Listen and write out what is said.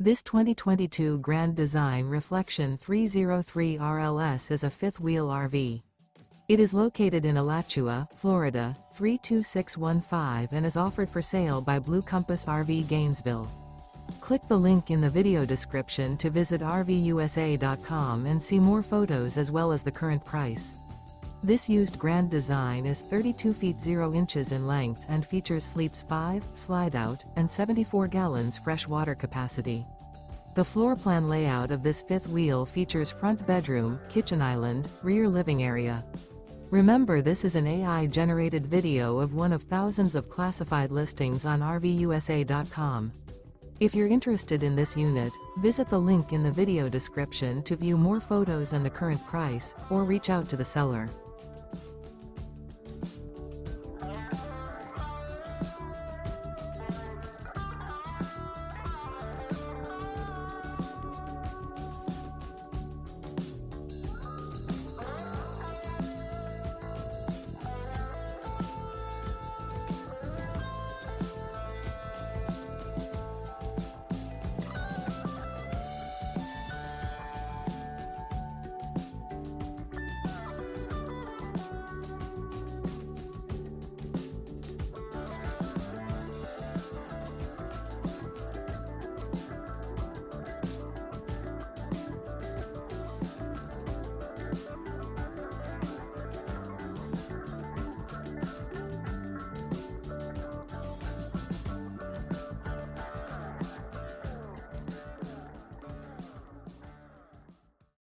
This 2022 Grand Design Reflection 303 RLS is a fifth-wheel RV. It is located in Alachua, Florida, 32615 and is offered for sale by Blue Compass RV Gainesville. Click the link in the video description to visit RVUSA.com and see more photos as well as the current price. This used Grand Design is 32 feet 0 inches in length and features sleeps 5, Slideout, and 74 gallons fresh water capacity. The floor plan layout of this fifth wheel features front bedroom, kitchen island, rear living area. Remember, this is an AI-generated video of one of thousands of classified listings on RVUSA.com. If you're interested in this unit, visit the link in the video description to view more photos and the current price, or reach out to the seller.